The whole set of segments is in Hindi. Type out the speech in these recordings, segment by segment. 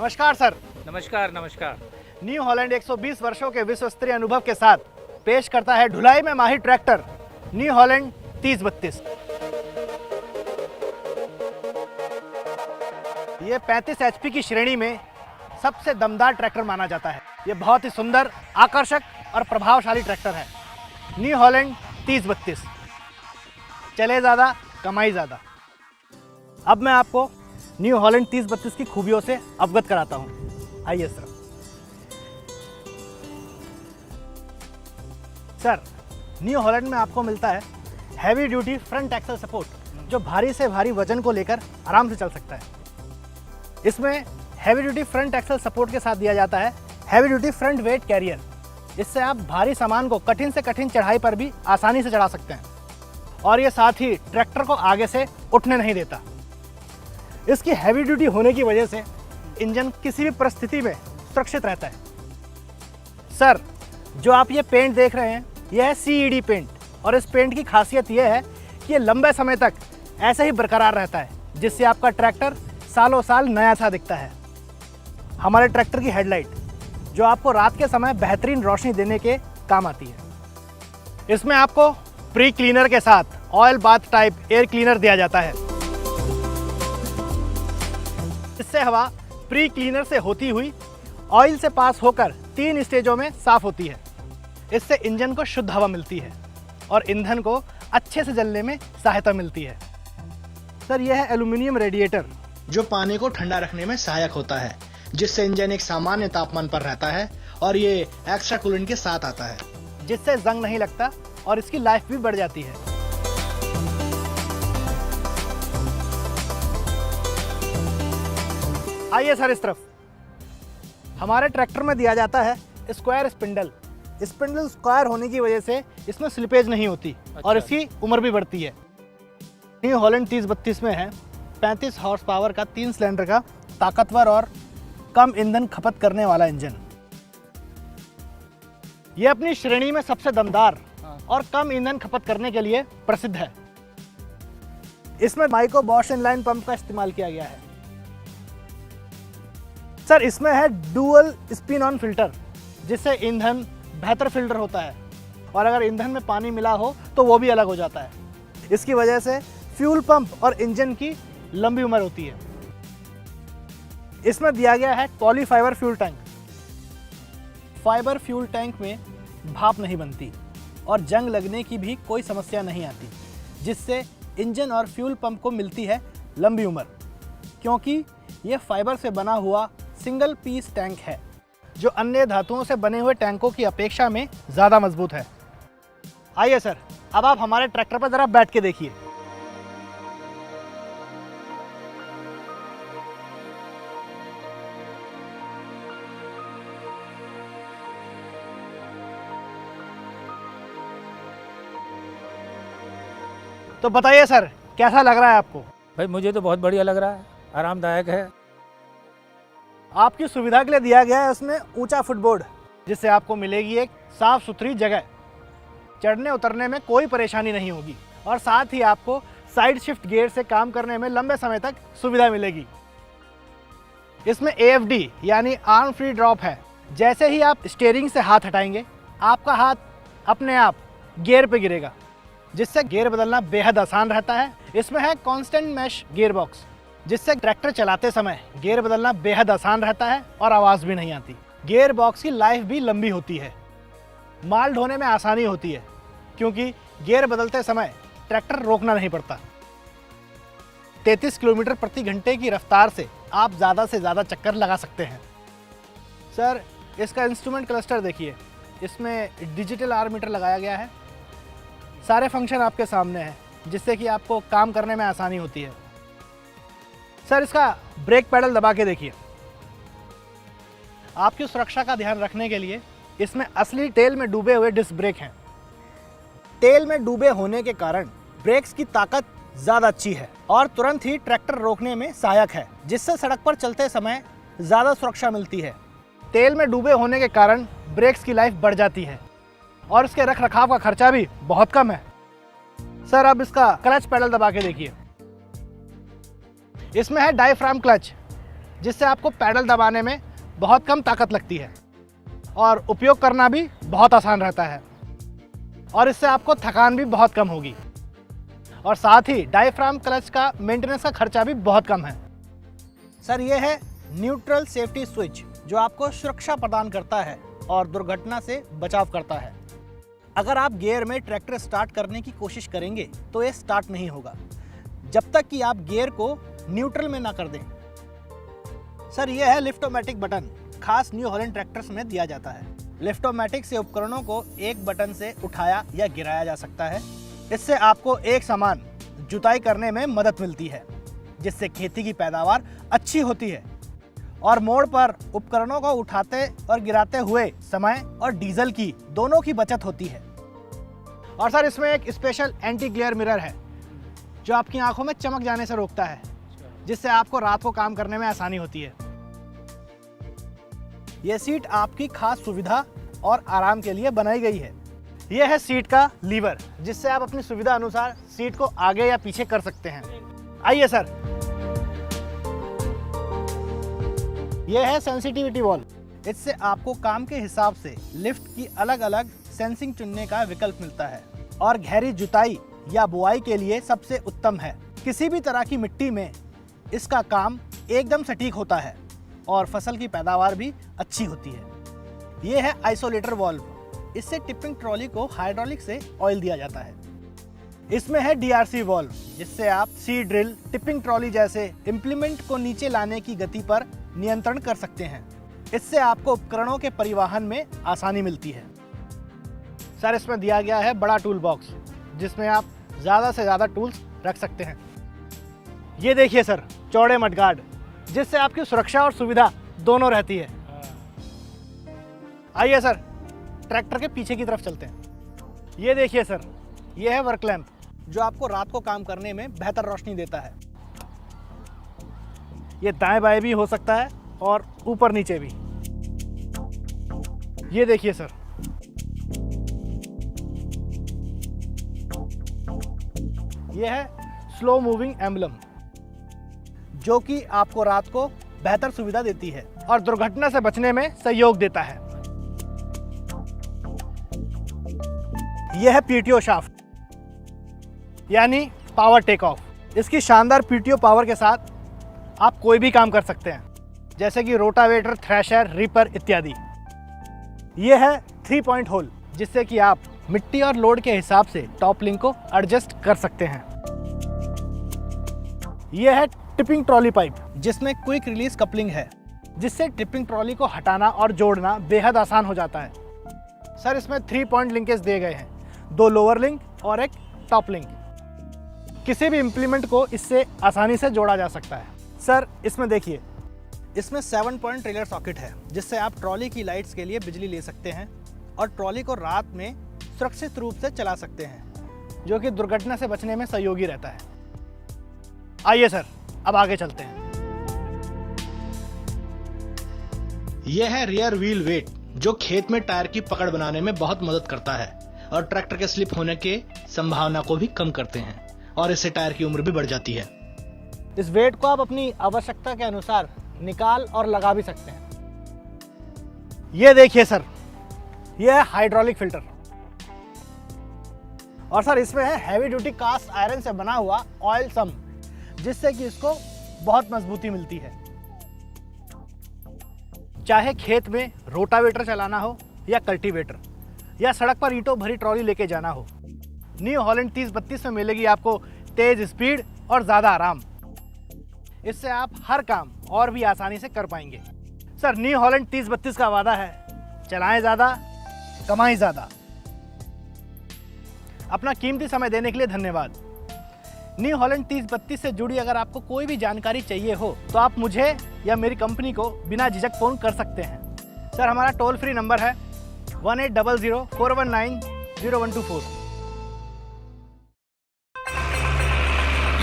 नमस्कार सर। नमस्कार नमस्कार। न्यू हॉलैंड 120 वर्षों के विश्व स्तरीय अनुभव के साथ पेश करता है ढुलाई में माहिर ट्रैक्टर न्यू हॉलैंड 3032। ये 35 एचपी की श्रेणी में सबसे दमदार ट्रैक्टर माना जाता है। ये बहुत ही सुंदर, आकर्षक और प्रभावशाली ट्रैक्टर है न्यू हॉलैंड 3032। चले ज़्यादा, कमाई ज़्यादा। अब मैं आपको न्यू हॉलैंड 3032 की खूबियों से अवगत कराता हूँ। आइए सर, न्यू हॉलैंड में आपको मिलता है heavy duty front axle support, जो भारी से भारी वजन को लेकर आराम से चल सकता है। इसमें heavy duty front axle support के साथ दिया जाता है heavy duty front weight carrier. इससे आप भारी सामान को कठिन से कठिन चढ़ाई पर भी आसानी से चढ़ा सकते हैं, और ये साथ ही ट्रैक्टर को आगे से उठने नहीं देता। इसकी हैवी ड्यूटी होने की वजह से इंजन किसी भी परिस्थिति में सुरक्षित रहता है। सर, जो आप ये पेंट देख रहे हैं, यह है CED पेंट, और इस पेंट की खासियत यह है कि ये लंबे समय तक ऐसे ही बरकरार रहता है, जिससे आपका ट्रैक्टर सालों साल नया सा दिखता है। हमारे ट्रैक्टर की हेडलाइट, जो आपको रात के समय बेहतरीन रोशनी देने के काम आती है। इसमें आपको प्री क्लीनर के साथ oil bath type air cleaner दिया जाता है। इससे हवा प्री क्लीनर से होती हुई ऑयल से पास होकर 3 स्टेजों में साफ होती है। इससे इंजन को शुद्ध हवा मिलती है और ईंधन को अच्छे से जलने में सहायता मिलती है। सर, यह है एल्यूमिनियम रेडिएटर, जो पानी को ठंडा रखने में सहायक होता है, जिससे इंजन एक सामान्य तापमान पर रहता है, और ये एक्स्ट्रा कूलेंट के साथ आता है, जिससे जंग नहीं लगता और इसकी लाइफ भी बढ़ जाती है। आइए सर, इस तरफ हमारे ट्रैक्टर में दिया जाता है स्क्वायर स्पिंडल। स्पिंडल स्क्वायर होने की वजह से इसमें स्लिपेज नहीं होती। अच्छा। और इसकी उम्र भी बढ़ती है। न्यू हॉलैंड 3032 में है 35 हॉर्स पावर का 3 सिलेंडर का ताकतवर और कम ईंधन खपत करने वाला इंजन। ये अपनी श्रेणी में सबसे दमदार और कम ईंधन खपत करने के लिए प्रसिद्ध है। इसमें माइको बॉश इनलाइन पंप का इस्तेमाल किया गया है। सर, इसमें है डुअल स्पिन ऑन फिल्टर, जिससे ईंधन बेहतर फिल्टर होता है, और अगर ईंधन में पानी मिला हो तो वो भी अलग हो जाता है। इसकी वजह से फ्यूल पंप और इंजन की लंबी उम्र होती है। इसमें दिया गया है polyfibre fuel tank. Fibre fuel tank में भाप नहीं बनती और जंग लगने की भी कोई समस्या नहीं आती, जिससे इंजन और फ्यूल पंप को मिलती है लंबी उम्र, क्योंकि ये फाइबर से बना हुआ सिंगल पीस टैंक है, जो अन्य धातुओं से बने हुए टैंकों की अपेक्षा में ज़्यादा मजबूत है। आइए सर, अब आप हमारे ट्रैक्टर पर ज़रा बैठ के देखिए। तो बताइए सर, कैसा लग रहा है आपको? भाई, मुझे तो बहुत बढ़िया लग रहा है, आरामदायक है। आपकी सुविधा के लिए दिया गया है उसमें ऊंचा फुटबोर्ड, जिससे आपको मिलेगी एक साफ सुथरी जगह। चढ़ने उतरने में कोई परेशानी नहीं होगी, और साथ ही आपको साइड शिफ्ट गियर से काम करने में लंबे समय तक सुविधा मिलेगी। इसमें AFD यानी आर्म फ्री ड्रॉप है। जैसे ही आप स्टीयरिंग से हाथ हटाएंगे, आपका हाथ अपने आप गियर पे गिरेगा, जिससे गियर बदलना बेहद आसान रहता है। इसमें है कांस्टेंट मैश गियर बॉक्स, जिससे ट्रैक्टर चलाते समय गियर बदलना बेहद आसान रहता है और आवाज़ भी नहीं आती। गियर बॉक्स की लाइफ भी लंबी होती है। माल ढोने में आसानी होती है, क्योंकि गियर बदलते समय ट्रैक्टर रोकना नहीं पड़ता। 33 किलोमीटर प्रति घंटे की रफ्तार से आप ज़्यादा से ज़्यादा चक्कर लगा सकते हैं। सर, इसका इंस्ट्रूमेंट क्लस्टर देखिए। इसमें डिजिटल आर मीटर लगाया गया है। सारे फंक्शन आपके सामने हैं, जिससे कि आपको काम करने में आसानी होती है। सर, इसका ब्रेक पैडल दबा के देखिए। आपकी सुरक्षा का ध्यान रखने के लिए इसमें असली टेल में डूबे हुए डिस्क ब्रेक हैं। टेल में डूबे होने के कारण ब्रेक्स की ताकत ज़्यादा अच्छी है और तुरंत ही ट्रैक्टर रोकने में सहायक है, जिससे सड़क पर चलते समय ज़्यादा सुरक्षा मिलती है। तेल में डूबे होने के कारण ब्रेक्स की लाइफ बढ़ जाती है और इसके रख रखाव का खर्चा भी बहुत कम है। सर, अब इसका क्लच पैडल दबा के देखिए। इसमें है डायफ्राम क्लच। जिससे आपको पैडल दबाने में बहुत कम ताकत लगती है और उपयोग करना भी बहुत आसान रहता है, और इससे आपको थकान भी बहुत कम होगी। और साथ ही डायफ्राम क्लच का मेंटेनेंस का खर्चा भी बहुत कम है। सर, ये है न्यूट्रल सेफ्टी स्विच, जो आपको सुरक्षा प्रदान करता है और दुर्घटना से बचाव करता है। अगर आप गियर में ट्रैक्टर स्टार्ट करने की कोशिश करेंगे तो ये स्टार्ट नहीं होगा जब तक कि आप गियर को न्यूट्रल में ना कर दें। सर, यह है लिफ्टोमैटिक बटन, खास न्यू हॉलैंड ट्रैक्टर्स में दिया जाता है। लिफ्टोमैटिक से उपकरणों को एक बटन से उठाया या गिराया जा सकता है। इससे आपको एक समान जुताई करने में मदद मिलती है, जिससे खेती की पैदावार अच्छी होती है और मोड़ पर उपकरणों को उठाते और गिराते हुए समय और डीजल की दोनों की बचत होती है। और सर, इसमें एक स्पेशल एंटी ग्लेयर मिरर है जो आपकी आंखों में चमक जाने से रोकता है, जिससे आपको रात को काम करने में आसानी होती है। यह सीट आपकी खास सुविधा और आराम के लिए बनाई गई है। यह है सीट का लीवर, जिससे आप अपनी सुविधा अनुसार सीट को आगे या पीछे कर सकते हैं। आइए सर, यह है सेंसिटिविटी वॉल्व। इससे आपको काम के हिसाब से लिफ्ट की अलग अलग सेंसिंग चुनने का विकल्प मिलता है और गहरी जुताई या बुआई के लिए सबसे उत्तम है। किसी भी तरह की मिट्टी में इसका काम एकदम सटीक होता है और फसल की पैदावार भी अच्छी होती है। यह है आइसोलेटर वॉल्व। इससे टिपिंग ट्रॉली को हाइड्रोलिक से ऑयल दिया जाता है। इसमें है डीआरसी वॉल्व, जिससे आप सी ड्रिल, टिपिंग ट्रॉली जैसे इम्प्लीमेंट को नीचे लाने की गति पर नियंत्रण कर सकते हैं। इससे आपको उपकरणों के परिवहन में आसानी मिलती है। सर, इसमें दिया गया है बड़ा टूल बॉक्स, जिसमें आप ज़्यादा से ज़्यादा टूल्स रख सकते हैं। ये देखिए सर, चौड़े मडगार्ड, जिससे आपकी सुरक्षा और सुविधा दोनों रहती है। आइए सर, ट्रैक्टर के पीछे की तरफ चलते हैं। ये देखिए सर, ये है वर्क लैंप, जो आपको रात को काम करने में बेहतर रोशनी देता है। ये दाएं बाएं भी हो सकता है और ऊपर नीचे भी। ये देखिए सर, ये है स्लो मूविंग एम्बलम, जो कि आपको रात को बेहतर सुविधा देती है और दुर्घटना से बचने में सहयोग देता है। यह है पीटीओ शाफ्ट, यानी पावर टेक ऑफ। इसकी शानदार पीटीओ पावर के साथ आप कोई भी काम कर सकते हैं, जैसे कि रोटावेटर, थ्रेशर, रीपर इत्यादि। यह है 3 पॉइंट होल, जिससे कि आप मिट्टी और लोड के हिसाब से टॉप लिंक को एडजस्ट कर सकते हैं। यह है टिपिंग ट्रॉली पाइप, जिसमें क्विक रिलीज कपलिंग है, जिससे टिपिंग ट्रॉली को हटाना और जोड़ना बेहद आसान हो जाता है। सर, इसमें 3 पॉइंट लिंकेज दिए गए हैं, 2 लोअर लिंक और एक टॉप लिंक। किसी भी इम्प्लीमेंट को इससे आसानी से जोड़ा जा सकता है। सर, इसमें देखिए, इसमें 7 पॉइंट ट्रेलर सॉकेट है, जिससे आप ट्रॉली की लाइट्स के लिए बिजली ले सकते हैं और ट्रॉली को रात में सुरक्षित रूप से चला सकते हैं, जो कि दुर्घटना से बचने में सहयोगी रहता है। आइए सर, अब आगे चलते हैं। यह है रियर व्हील वेट, जो खेत में टायर की पकड़ बनाने में बहुत मदद करता है और ट्रैक्टर के स्लिप होने के संभावना को भी कम करते हैं, और इससे टायर की उम्र भी बढ़ जाती है। इस वेट को आप अपनी आवश्यकता के अनुसार निकाल और लगा भी सकते हैं। ये देखिए सर, यह है हाइड्रोलिक फिल्टर, और सर इसमें है हैवी ड्यूटी कास्ट आयरन से बना हुआ ऑयल सम, जिससे कि इसको बहुत मजबूती मिलती है। चाहे खेत में रोटावेटर चलाना हो या कल्टीवेटर, या सड़क पर ईंटों भरी ट्रॉली लेके जाना हो, न्यू हॉलैंड 3032 में मिलेगी आपको तेज स्पीड और ज़्यादा आराम। इससे आप हर काम और भी आसानी से कर पाएंगे। सर, न्यू हॉलैंड 3032 का वादा है, चलाएं ज़्यादा, कमाएं ज़्यादा। अपना कीमती समय देने के लिए धन्यवाद। न्यू हॉलैंड 3032 से जुड़ी अगर आपको कोई भी जानकारी चाहिए हो तो आप मुझे या मेरी कंपनी को बिना झिझक फ़ोन कर सकते हैं। सर, हमारा टोल फ्री नंबर है 1800-419-0124।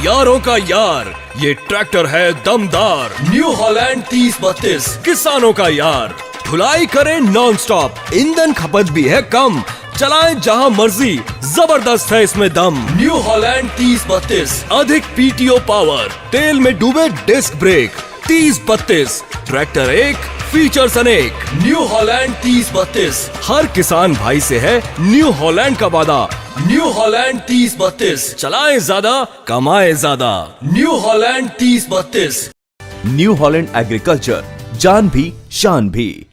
यारों का यार, ये ट्रैक्टर है दमदार न्यू हॉलैंड 3032, किसानों का यार। ढुलाई करें नॉन स्टॉप, ईंधन खपत भी है कम, चलाएं जहां मर्जी, जबरदस्त है इसमें दम। न्यू हॉलैंड 3032, अधिक पीटीओ पावर, तेल में डूबे डिस्क ब्रेक, 3032 ट्रैक्टर एक, फीचर्स अनेक। न्यू हॉलैंड 3032, हर किसान भाई से है न्यू हॉलैंड का वादा। न्यू हॉलैंड 3032, चलाएं ज्यादा कमाए ज्यादा। New Holland 3032। New Holland agriculture, जान भी शान भी।